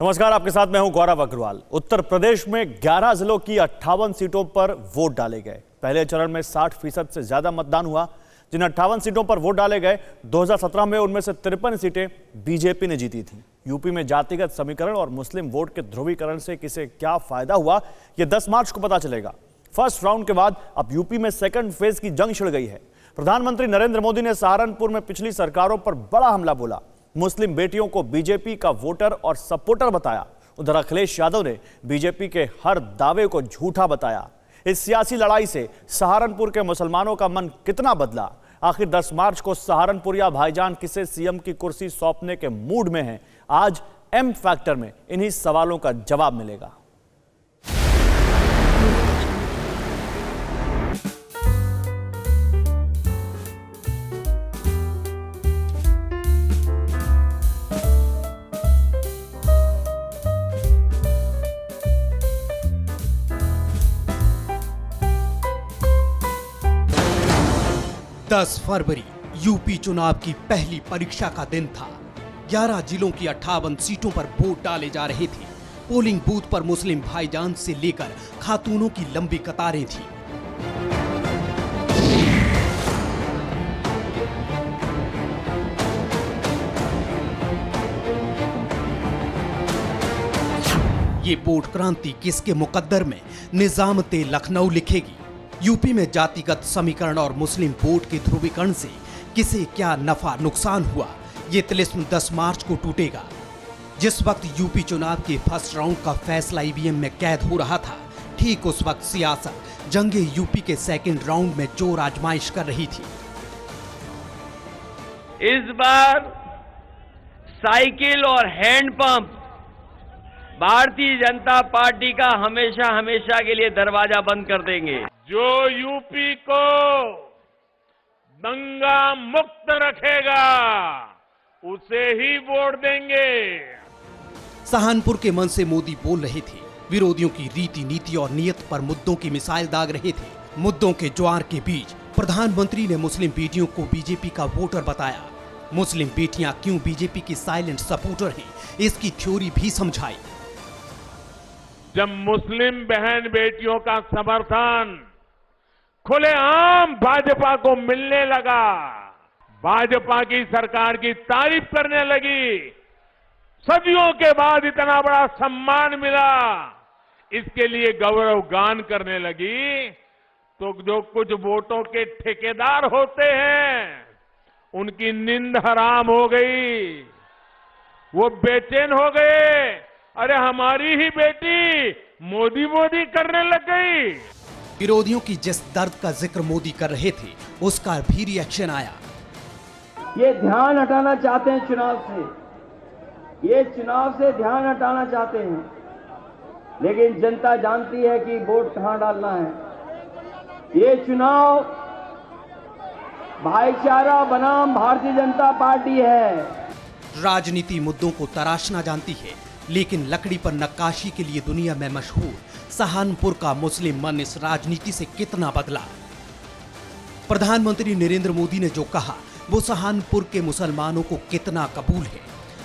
नमस्कार, आपके साथ मैं हूं गौरव अग्रवाल। उत्तर प्रदेश में 11 जिलों की 58 सीटों पर वोट डाले गए। पहले चरण में 60% से ज्यादा मतदान हुआ। जिन 58 सीटों पर वोट डाले गए 2017 में उनमें से 53 सीटें बीजेपी ने जीती थी। यूपी में जातिगत समीकरण और मुस्लिम वोट के ध्रुवीकरण से किसे क्या फायदा हुआ, यह 10 मार्च को पता चलेगा। फर्स्ट राउंड के बाद अब यूपी में सेकंड फेज की जंग छिड़ गई है। प्रधानमंत्री नरेंद्र मोदी ने सहारनपुर में पिछली सरकारों पर बड़ा हमला बोला। मुस्लिम बेटियों को बीजेपी का वोटर और सपोर्टर बताया। उधर अखिलेश यादव ने बीजेपी के हर दावे को झूठा बताया। इस सियासी लड़ाई से सहारनपुर के मुसलमानों का मन कितना बदला? आखिर 10 मार्च को सहारनपुरिया भाईजान किसे सीएम की कुर्सी सौंपने के मूड में हैं? आज एम फैक्टर में इन्हीं सवालों का जवाब मिलेगा। दस फरवरी यूपी चुनाव की पहली परीक्षा का दिन था। 11 जिलों की 58 सीटों पर वोट डाले जा रहे थे। पोलिंग बूथ पर मुस्लिम भाईजान से लेकर खातूनों की लंबी कतारें थी। ये वोट क्रांति किसके मुकद्दर में निजामते लखनऊ लिखेगी? यूपी में जातिगत समीकरण और मुस्लिम वोट के ध्रुवीकरण से किसे क्या नफा नुकसान हुआ, ये तिलिस्म 10 मार्च को टूटेगा। जिस वक्त यूपी चुनाव के फर्स्ट राउंड का फैसला ईवीएम में कैद हो रहा था, ठीक उस वक्त सियासत जंगे यूपी के सेकंड राउंड में जोर आजमाइश कर रही थी। इस बार साइकिल और हैंडपंप भारतीय जनता पार्टी का हमेशा हमेशा के लिए दरवाजा बंद कर देंगे। जो यूपी को दंगा मुक्त रखेगा उसे ही वोट देंगे। सहारनपुर के मन से मोदी बोल रहे थे। विरोधियों की रीति नीति और नियत पर मुद्दों की मिसाइल दाग रहे थे। मुद्दों के ज्वार के बीच प्रधानमंत्री ने मुस्लिम बेटियों को बीजेपी का वोटर बताया। मुस्लिम बेटियां क्यों बीजेपी की साइलेंट सपोर्टर हैं, इसकी थ्योरी भी समझाई। जब मुस्लिम बहन बेटियों का समर्थन खुलेआम भाजपा को मिलने लगा, भाजपा की सरकार की तारीफ करने लगी, सदियों के बाद इतना बड़ा सम्मान मिला, इसके लिए गौरव गान करने लगी, तो जो कुछ वोटों के ठेकेदार होते हैं उनकी नींद हराम हो गई। वो बेचैन हो गए। अरे हमारी ही बेटी मोदी मोदी करने लग गई। विरोधियों की जिस दर्द का जिक्र मोदी कर रहे थे, उसका भी रिएक्शन आया। ये ध्यान हटाना चाहते हैं चुनाव से, ये चुनाव से ध्यान हटाना चाहते हैं, लेकिन जनता जानती है कि वोट कहां डालना है। ये चुनाव भाईचारा बनाम भारतीय जनता पार्टी है। राजनीति मुद्दों को तराशना जानती है, लेकिन लकड़ी पर नक्काशी के लिए दुनिया में मशहूर सहारनपुर का मुस्लिम मन इस राजनीति से कितना बदला? प्रधानमंत्री नरेंद्र मोदी ने जो कहा वो सहारनपुर के मुसलमानों को कितना कबूल है?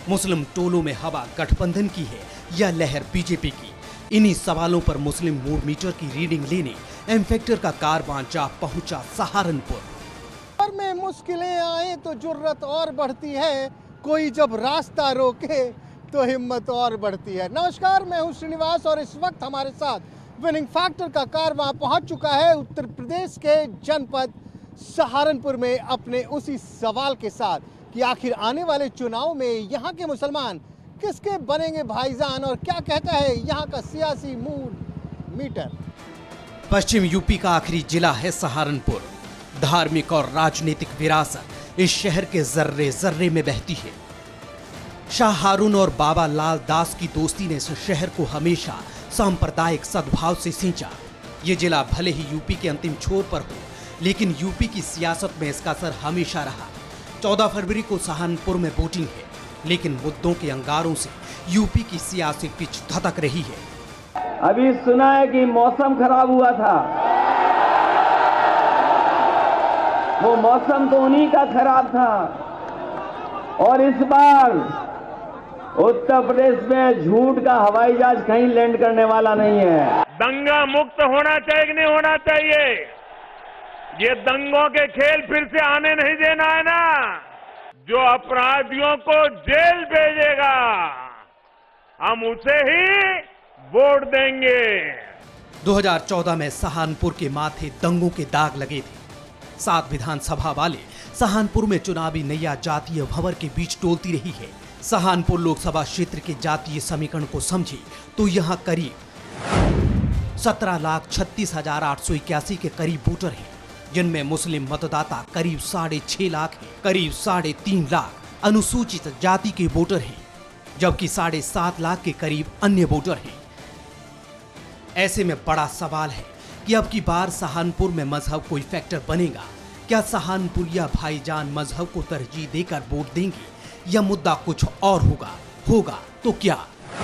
मुस्लिम टोलों में हवा गठबंधन की है या लहर बीजेपी की? इन्हीं सवालों पर मुस्लिम मूड मीटर की रीडिंग लेने एम फैक्टर का कारवां जा पहुंचा सहारनपुर। में मुश्किलें आए तो जुर्रत और बढ़ती है, कोई जब रास्ता रोके तो हिम्मत और बढ़ती है। नमस्कार, मैं हूं श्रीनिवास और इस वक्त हमारे साथ विनिंग फैक्टर का कारवां पहुंच चुका है उत्तर प्रदेश के जनपद सहारनपुर में अपने उसी सवाल के साथ कि आखिर आने वाले चुनाव में यहां के मुसलमान किसके बनेंगे भाईजान और क्या कहता है यहां का सियासी मूड मीटर। पश्चिम यूपी का आखिरी जिला है सहारनपुर। धार्मिक और राजनीतिक विरासत इस शहर के जर्रे जर्रे में बहती है। शाह हारून और बाबा लाल दास की दोस्ती ने इस शहर को हमेशा सांप्रदायिक सद्भाव से सींचा। ये जिला भले ही यूपी के अंतिम छोर पर हो, लेकिन यूपी की सियासत में इसका असर हमेशा रहा। 14 फरवरी को सहारनपुर में वोटिंग है, लेकिन मुद्दों के अंगारों से यूपी की सियासी पिच धधक रही है। अभी सुना है कि मौसम खराब हुआ था, वो मौसम तो उन्हीं का खराब था। और इस बार उत्तर प्रदेश में झूठ का हवाई जहाज कहीं लैंड करने वाला नहीं है। दंगा मुक्त होना चाहिए कि नहीं होना चाहिए? ये दंगों के खेल फिर से आने नहीं देना है ना। जो अपराधियों को जेल भेजेगा हम उसे ही वोट देंगे। 2014 में सहारनपुर के माथे दंगों के दाग लगे थे। 7 विधानसभा वाले सहारनपुर में चुनावी नैया जातीय भंवर के बीच डोलती रही है। सहारनपुर लोकसभा क्षेत्र के जातीय समीकरण को समझे तो यहाँ करीब 17,36,881 के करीब वोटर हैं, जिनमें मुस्लिम मतदाता करीब 6.5 लाख हैं, करीब 3.5 लाख अनुसूचित जाति के वोटर हैं, जबकि 7.5 लाख के करीब अन्य वोटर हैं। ऐसे में बड़ा सवाल है कि अब की बार सहारनपुर में मजहब कोई फैक्टर बनेगा? क्या सहारनपुरिया भाईजान मजहब को तरजीह देकर वोट देंगे या मुद्दा कुछ और होगा तो क्या?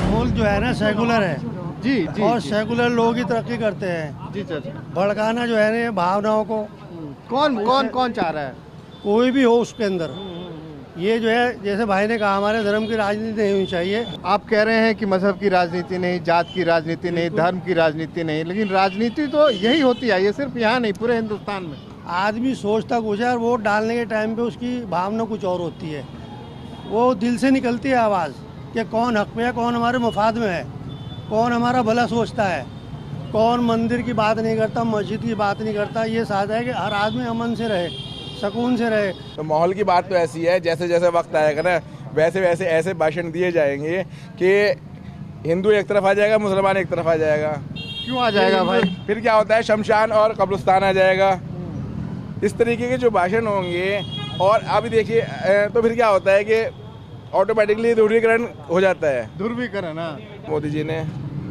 मुल्क जो है ना सेकुलर है जी और सेकुलर लोग ही तरक्की करते हैं। जी सर। भड़काना जो है ना भावनाओं को कौन चाह रहा है? कोई भी हो उसके अंदर ये जो है, जैसे भाई ने कहा, हमारे धर्म की राजनीति नहीं होनी चाहिए। आप कह रहे हैं कि मजहब की राजनीति नहीं, जात की राजनीति नहीं, धर्म की राजनीति नहीं, लेकिन राजनीति तो यही होती है, ये सिर्फ यहाँ नहीं पूरे हिंदुस्तान में। आदमी सोचता कुछ है और वोट डालने के टाइम पे उसकी भावना कुछ और होती है। वो दिल से निकलती है आवाज़ कि कौन हक पे है, कौन हमारे मफाद में है, कौन हमारा भला सोचता है, कौन मंदिर की बात नहीं करता, मस्जिद की बात नहीं करता। ये सादा है कि हर आदमी अमन से रहे, सुकून से रहे। तो माहौल की बात तो ऐसी है, जैसे जैसे वक्त आएगा ना वैसे वैसे ऐसे भाषण दिए जाएंगे कि हिंदू एक तरफ आ जाएगा, मुसलमान एक तरफ आ जाएगा। क्यों आ जाएगा भाई? फिर क्या होता है, शमशान और कब्रिस्तान आ जाएगा। इस तरीके के जो भाषण होंगे, और अभी देखिए तो फिर क्या होता है कि ऑटोमेटिकली ध्रुवीकरण हो जाता है। ध्रुवीकरण। मोदी जी ने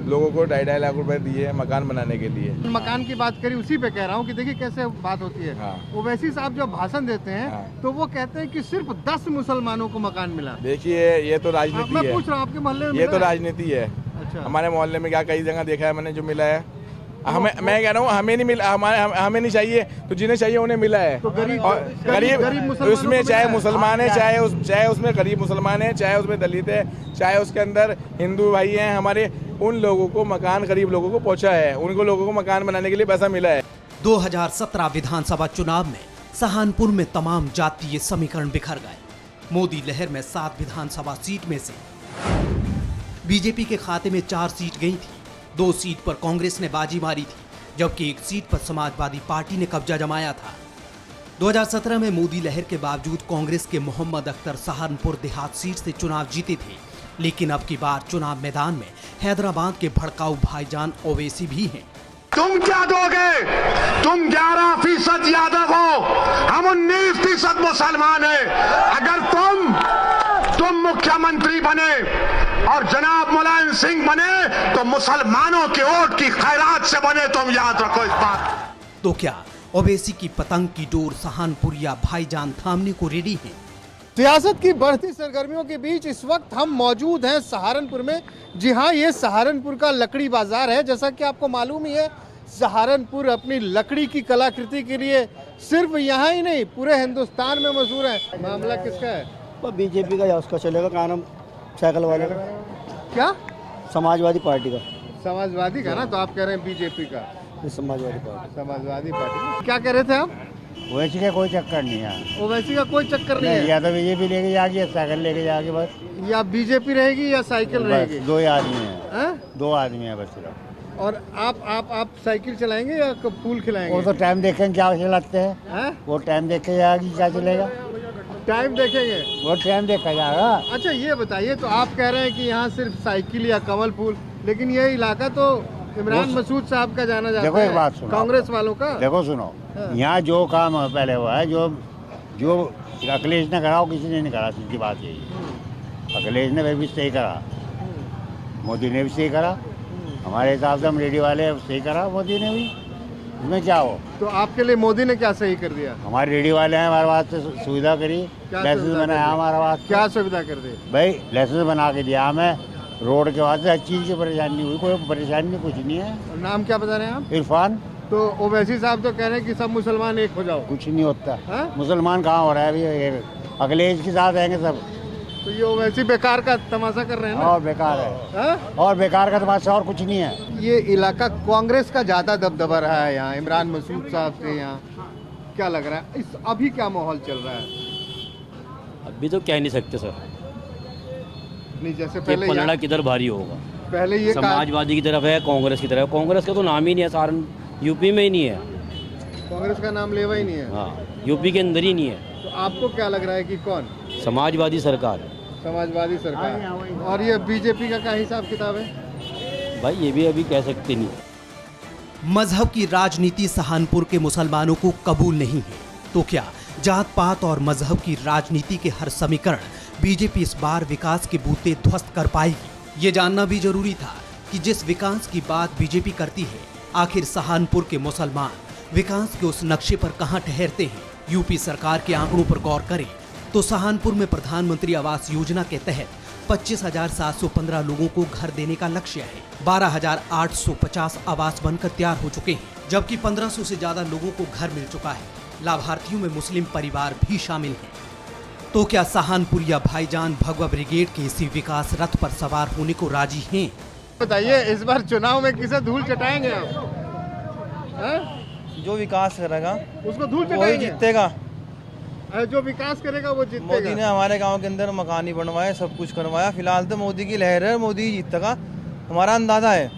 लोगों को 2.5 लाख रुपए दिए मकान बनाने के लिए। मकान की बात करी, उसी पे कह रहा हूँ कि देखिए कैसे बात होती है। हाँ। ओवैसी साहब जब भाषण देते हैं हाँ। तो वो कहते हैं कि सिर्फ 10 मुसलमानों को मकान मिला। देखिए ये तो राजनीति मैं है। पूछ रहा हूँ आपके मोहल्ले में ये तो मिला है? राजनीति है। अच्छा। हमारे मोहल्ले में क्या कई जगह देखा है मैंने जो मिला है। मैं कह रहा हूँ हमें नहीं मिला, हमें नहीं चाहिए, तो जिन्हें चाहिए उन्हें मिला है। तो गरीब गरीब उसमें चाहे मुसलमान है, चाहे उसमें गरीब मुसलमान है, चाहे उसमें दलित है, चाहे उसके अंदर हिंदू भाई हैं हमारे, उन लोगों को मकान गरीब लोगों को पहुंचा है, उनको लोगों को मकान बनाने के लिए पैसा मिला है। 2017 विधानसभा चुनाव में सहारनपुर में तमाम जातीय समीकरण बिखर गए। मोदी लहर में 7 विधानसभा सीट में से बीजेपी के खाते में 4 सीट गई थी। 2 सीट पर कांग्रेस ने बाजी मारी थी, जबकि 1 सीट पर समाजवादी पार्टी ने कब्जा जमाया था। 2017 में मोदी लहर के बावजूद कांग्रेस के मोहम्मद अख्तर सहारनपुर देहात सीट से चुनाव जीते थे, लेकिन अब की बार चुनाव मैदान में हैदराबाद के भड़काऊ भाईजान ओवैसी भी हैं। तुम क्या दोगे? तुम 11% यादव हो, हम 19% मुसलमान हैं। अगर तुम मुख्यमंत्री बने और जनाब मुलायम सिंह बने तो मुसलमानों के वोट की खैरात से बने, तुम याद रखो इस बात। तो क्या ओवैसी की पतंग की डोर सहारनपुरिया भाईजान थामने को रेडी है? सियासत की बढ़ती सरगर्मियों के बीच इस वक्त हम मौजूद हैं सहारनपुर में। जी हाँ, ये सहारनपुर का लकड़ी बाजार है। जैसा कि आपको मालूम ही है, सहारनपुर अपनी लकड़ी की कलाकृति के लिए सिर्फ यहाँ ही नहीं पूरे हिंदुस्तान में मशहूर है। मामला किसका है? बीजेपी का या उसका चलेगा, क्या नाम, साइकिल वाले का, क्या समाजवादी पार्टी का। समाजवादी का ना, तो आप कह रहे हैं बीजेपी का। समाजवादी पार्टी। समाजवादी पार्टी क्या कह रहे थे आप? ओवैसी का कोई चक्कर नहीं है। ओवैसी का कोई चक्कर नहीं है। या तो बीजेपी लेके जाएगी या साइकिल लेके जाएगी, बस। या बीजेपी रहेगी या साइकिल रहेगी। 2 ही आदमी है। 2 आदमी है बस सिर्फ। और आप साइकिल चलाएंगे या फूल खिलाएंगे? वो तो टाइम देखेंगे क्या चलाते हैं। वो टाइम देख के जाएगी, क्या चलेगा। टाइम देखेंगे, वो टाइम देखा जाएगा। अच्छा ये बताइए, तो आप कह रहे हैं कि यहाँ सिर्फ साइकिल या कमल फूल, लेकिन ये इलाका तो इमरान मसूद साहब का जाना जाता है। देखो एक बात सुनो, कांग्रेस वालों का। देखो सुनो, यहाँ जो काम पहले हुआ है, जो अखिलेश ने करा वो किसी ने नहीं करा। सीधी बात यही है, अखिलेश ने भी सही करा, मोदी ने भी सही करा। हमारे हिसाब से हम रेडी वाले सही करा, मोदी ने भी। इसमें क्या हो? तो आपके लिए मोदी ने क्या सही कर दिया? हमारे रेडी वाले हैं, हमारे वास्ते सुविधा करी, लाइसेंस बनाया हमारा वास्ते। क्या सुविधा कर दी भाई? लाइसेंस बना के दिया हमें, रोड के वास्ते हर चीज़ की परेशानी हुई, कोई परेशानी नहीं, कुछ नहीं है। नाम क्या बता रहे हैं आप? इरफान। तो ओवैसी साहब तो कह रहे हैं कि सब मुसलमान एक हो जाओ। कुछ नहीं होता। हाँ? मुसलमान कहाँ हो रहा है अभी? अखिलेश के साथ रहेंगे सब। तो ये वैसे बेकार का तमाशा कर रहे हैं ना? और बेकार है, हाँ? और बेकार का तमाशा और कुछ नहीं है। ये इलाका कांग्रेस का ज्यादा दबदबा रहा है यहाँ, इमरान मसूद साहब से। यहाँ क्या लग रहा है इस अभी क्या माहौल चल रहा है? अभी तो कह नहीं सकते सर, नहीं जैसे ये पहले पलड़ा किधर भारी होगा। पहले ये समाजवादी की तरफ है, कांग्रेस की तरफ। कांग्रेस का तो नाम ही नहीं है, सारण यूपी में ही नहीं है। कांग्रेस का नाम लेवा ही नहीं है। हाँ, यूपी के अंदर ही नहीं है। तो आपको क्या लग रहा है कि कौन? समाजवादी सरकार। समाजवादी सरकार। और ये बीजेपी का क्या हिसाब किताब है? भाई ये भी अभी कह सकते नहीं। मजहब की राजनीति सहारनपुर के मुसलमानों को कबूल नहीं है, तो क्या जात पात और मजहब की राजनीति के हर समीकरण बीजेपी इस बार विकास के बूते ध्वस्त कर पाएगी? ये जानना भी जरूरी था कि जिस विकास की बात बीजेपी करती है, आखिर सहारनपुर के मुसलमान विकास के उस नक्शे पर कहां ठहरते हैं? यूपी सरकार के आंकड़ों पर गौर करें तो सहारनपुर में प्रधानमंत्री आवास योजना के तहत 25,715 लोगों को घर देने का लक्ष्य है। 12,850 आवास बनकर तैयार हो चुके हैं, जबकि 1,500 से ज्यादा लोगों को घर मिल चुका है। लाभार्थियों में मुस्लिम परिवार भी शामिल हैं। तो क्या सहारनपुरिया भाईजान भगवा ब्रिगेड के इसी विकास रथ पर सवार होने को राजी हैं? बताइए इस बार चुनाव में किसे धूल चटाएंगे आप? हैं? जो विकास करेगा उसको धूल वही चटाएंगे? जीतेगा। जो विकास करेगा वो जीतेगा। मोदी ने हमारे गांव के अंदर मकान ही बनवाए, सब कुछ करवाया। फिलहाल तो मोदी की लहर है, मोदी ही जीतेगा, हमारा अंदाजा है।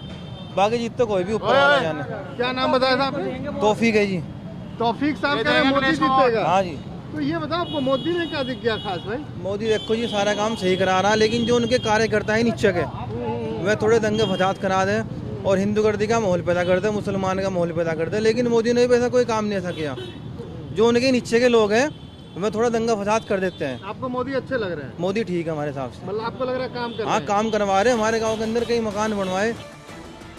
बाकी जीत तो कोई भी ऊपर वाला जाने। क्या नाम बताया था आपने? तौफीक है जी। तौफीक साहब कह रहे हैं मोदी जीतेगा। हाँ जी। तो ये बताओ आपको मोदी ने क्या दिख गया खास भाई? मोदी देखो जी सारा काम सही करा रहा है, लेकिन जो उनके कार्यकर्ता है नीचे के, वह थोड़े दंगे फसाद करा दे और हिंदूगर्दी का माहौल पैदा कर दे, मुसलमान का माहौल पैदा कर दे। लेकिन मोदी ने भी ऐसा कोई काम नहीं ऐसा किया। जो उनके नीचे के लोग हैं वह थोड़ा दंगा फसाद कर देते हैं। आपको मोदी अच्छे लग रहे हैं? मोदी ठीक है हमारे हिसाब से। मतलब आपको लग रहा है काम कर रहे हैं? हाँ, काम करवा रहे हैं। हमारे गाँव के अंदर कई मकान बनवाए।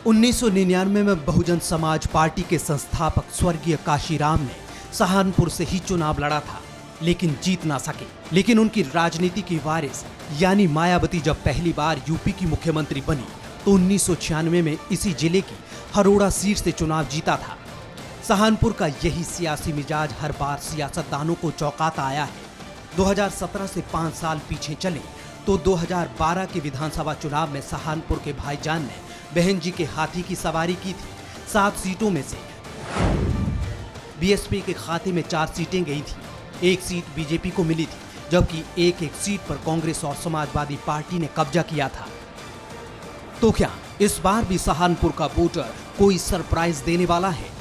1999 में बहुजन समाज पार्टी के संस्थापक स्वर्गीय काशीराम ने सहारनपुर से ही चुनाव लड़ा था, लेकिन जीत ना सके। लेकिन उनकी राजनीति की वारिस यानी मायावती जब पहली बार यूपी की मुख्यमंत्री बनी तो 1996 में इसी जिले की हरोड़ा सीट से चुनाव जीता था। सहारनपुर का यही सियासी मिजाज हर बार सियासतदानों को चौंकाता आया है। 2017 से 5 साल पीछे चले तो 2012 के विधानसभा चुनाव में सहारनपुर के भाईजान ने बहन जी के हाथी की सवारी की थी। 7 सीटों में से बीएसपी के खाते में 4 सीटें गई थी, 1 सीट बीजेपी को मिली थी, जबकि एक सीट पर कांग्रेस और समाजवादी पार्टी ने कब्जा किया था। तो क्या इस बार भी सहारनपुर का वोटर कोई सरप्राइज देने वाला है?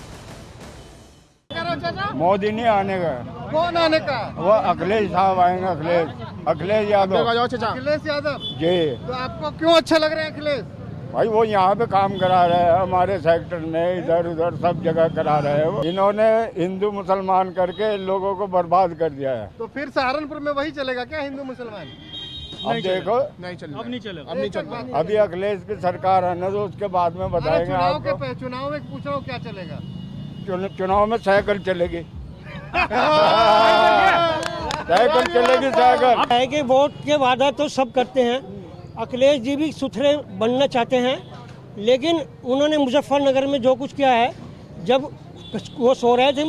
मोदी नहीं आने का। कौन आने का? वो अखिलेश साहब आएंगे। अखिलेश यादव। अखिलेश यादव जी। तो आपको क्यों अच्छे लग रहे हैं अखिलेश? भाई वो यहाँ पे काम करा रहे हैं, हमारे सेक्टर में इधर उधर सब जगह करा रहे हैं। इन्होंने हिंदू मुसलमान करके लोगों को बर्बाद कर दिया है। तो फिर सहारनपुर में वही चलेगा क्या, हिंदू मुसलमान? अब देखो, नहीं चलेगा। अब नहीं चलेगा। अब नहीं चलेगा। अभी अखिलेश की सरकार है ना, तो उसके बाद में बताएंगे आपको। चुनाव में पूछ रहा हूँ क्या चलेगा? चुनाव में साइकिल चलेगी। साइकिल चलेगी, साइकिल है कि वोट के वादा तो सब करते हैं। अखिलेश जी भी सुथरे बनना चाहते हैं, लेकिन उन्होंने मुजफ्फरनगर में जो कुछ किया है, जब वो सो रहे थे,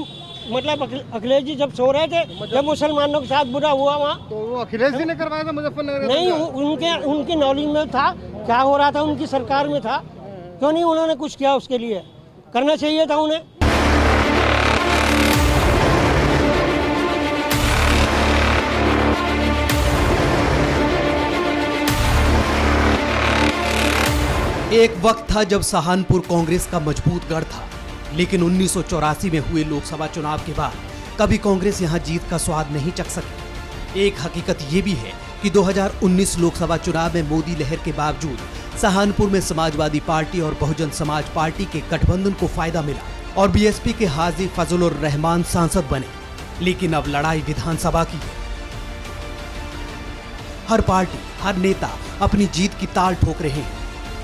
मतलब अखिलेश जी जब सो रहे थे, जब मुसलमानों के साथ बुरा हुआ वहाँ, तो वो अखिलेश जी ने करवाया था मुजफ्फरनगर? नहीं, उनके नॉलेज में था क्या हो रहा था, उनकी सरकार में था। क्यों नहीं उन्होंने कुछ किया? उसके लिए करना चाहिए था उन्हें। एक वक्त था जब सहारनपुर कांग्रेस का मजबूत गढ़ था, लेकिन 1984 में हुए लोकसभा चुनाव के बाद कभी कांग्रेस यहां जीत का स्वाद नहीं चख सकी। एक हकीकत ये भी है कि 2019 लोकसभा चुनाव में मोदी लहर के बावजूद सहारनपुर में समाजवादी पार्टी और बहुजन समाज पार्टी के गठबंधन को फायदा मिला और बीएसपी के हाजी फजलुर रहमान सांसद बने। लेकिन अब लड़ाई विधानसभा की है। हर पार्टी, हर नेता अपनी जीत की ताल ठोक रहे हैं,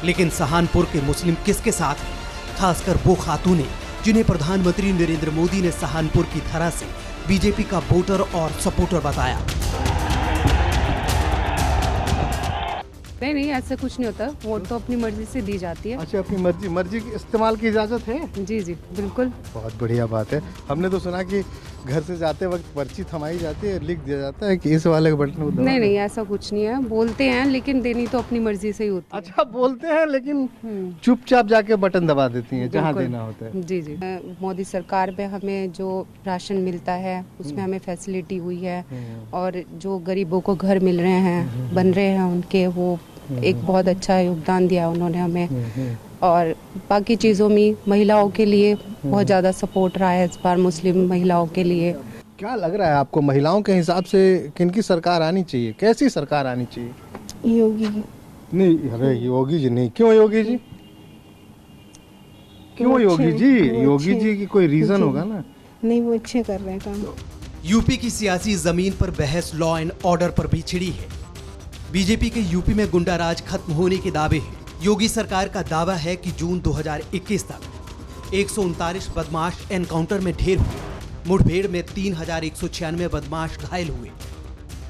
लेकिन सहारनपुर के मुस्लिम किसके साथ हैं? खासकर वो खातूनें जिन्हें प्रधानमंत्री नरेंद्र मोदी ने सहारनपुर की धरा से बीजेपी का वोटर और सपोर्टर बताया। नहीं, ऐसा कुछ नहीं होता। वोट तो अपनी मर्जी से दी जाती है। अच्छा, अपनी मर्जी की इस्तेमाल की इजाजत है? जी जी बिल्कुल। बहुत बढ़िया बात है। हमने तो सुना कि घर से जाते वक्त पर्ची थमाई जाती है, लिख दिया जाता है कि इस वाले का बटन दबाओ। नहीं नहीं, ऐसा कुछ नहीं है, बोलते हैं लेकिन देनी तो अपनी मर्जी से ही होती है। अच्छा, बोलते हैं लेकिन चुपचाप जाके बटन दबा देती हैं जहाँ बिल्कुल। देना होता है। जी जी। मोदी सरकार में हमें जो राशन मिलता है उसमें हमें फैसिलिटी हुई है, और जो गरीबों को घर मिल रहे हैं, बन रहे हैं उनके, वो एक बहुत अच्छा योगदान दिया उन्होंने हमें। और बाकी चीज़ों में महिलाओं के लिए बहुत ज़्यादा सपोर्ट रहा है इस बार, मुस्लिम महिलाओं के लिए। क्या लग रहा है आपको, महिलाओं के हिसाब से किनकी सरकार आनी चाहिए, कैसी सरकार आनी चाहिए? योगी। नहीं, अरे योगी जी नहीं, क्यों योगी जी? क्यों योगी जी? योगी जी की कोई रीजन होगा ना। नहीं, वो अच्छे कर रहे हैं काम। यूपी की सियासी जमीन पर बहस लॉ एंड ऑर्डर पर भी छिड़ी है। बीजेपी के यूपी में गुंडाराज खत्म होने के दावे हैं। योगी सरकार का दावा है कि जून 2021 तक 139 बदमाश एनकाउंटर में ढेर हुए। मुठभेड़ में 3196 बदमाश घायल हुए।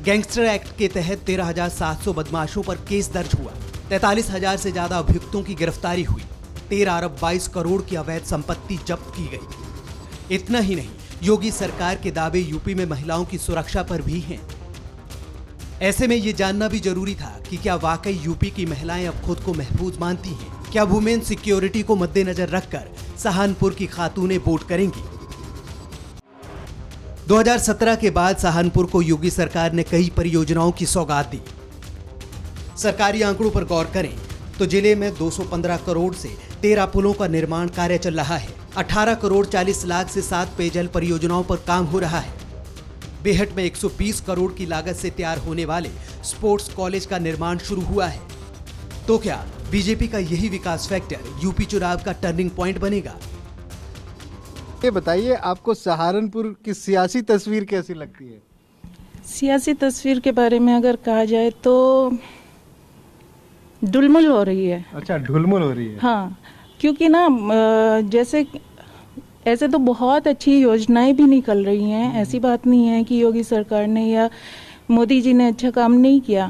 गैंगस्टर एक्ट के तहत 13,700 बदमाशों पर केस दर्ज हुआ। 43,000 से ज्यादा अभियुक्तों की गिरफ्तारी हुई। 13 अरब 22 करोड़ की अवैध संपत्ति जब्त की गई। इतना ही नहीं, योगी सरकार के दावे यूपी में महिलाओं की सुरक्षा पर भी हैं। ऐसे में ये जानना भी जरूरी था कि क्या वाकई यूपी की महिलाएं अब खुद को महफूज मानती हैं? क्या वुमेन सिक्योरिटी को मद्देनजर रखकर सहारनपुर की खातूनें वोट करेंगी? 2017 के बाद सहारनपुर को योगी सरकार ने कई परियोजनाओं की सौगात दी। सरकारी आंकड़ों पर गौर करें तो जिले में 215 करोड़ से 13 पुलों का निर्माण कार्य चल रहा है। 18 करोड़ 40 लाख से 7 पेयजल परियोजनाओं पर काम हो रहा है। बेहट में 120 करोड़ की लागत से तैयार होने वाले स्पोर्ट्स कॉलेज का निर्माण शुरू हुआ है। तो क्या बीजेपी का यही विकास फैक्टर यूपी चुनाव का टर्निंग पॉइंट बनेगा? ये बताइए, आपको सहारनपुर की सियासी तस्वीर कैसी लगती है? सियासी तस्वीर के बारे में अगर कहा जाए तो ढुलमुल हो रही है। अच्छा, ढुलमुल हो रही है। हाँ, क्योंकि ना जैसे ऐसे तो बहुत अच्छी योजनाएं भी निकल रही हैं। ऐसी बात नहीं है कि योगी सरकार ने या मोदी जी ने अच्छा काम नहीं किया,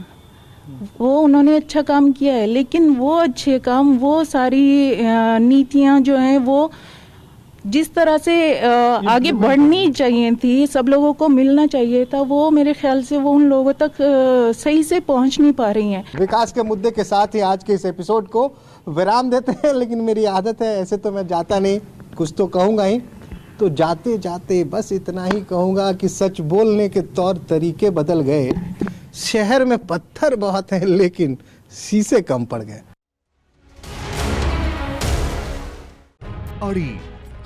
वो उन्होंने अच्छा काम किया है, लेकिन वो अच्छे काम, वो सारी नीतियां जो हैं वो जिस तरह से आगे बढ़नी चाहिए थी, सब लोगों को मिलना चाहिए था, वो मेरे ख्याल से वो उन लोगों तक सही से पहुंच नहीं पा रही हैं। विकास के मुद्दे के साथ ही आज के इस एपिसोड को विराम देते हैं, लेकिन मेरी आदत है, ऐसे तो मैं जाता नहीं, कुछ तो कहूँगा ही। तो जाते जाते बस इतना ही कहूँगा कि सच बोलने के तौर तरीके बदल गए। शहर में पत्थर बहुत हैं लेकिन शीशे कम पड़ गए। अड़ी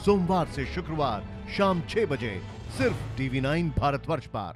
सोमवार से शुक्रवार शाम 6 बजे सिर्फ TV9 भारतवर्ष पर।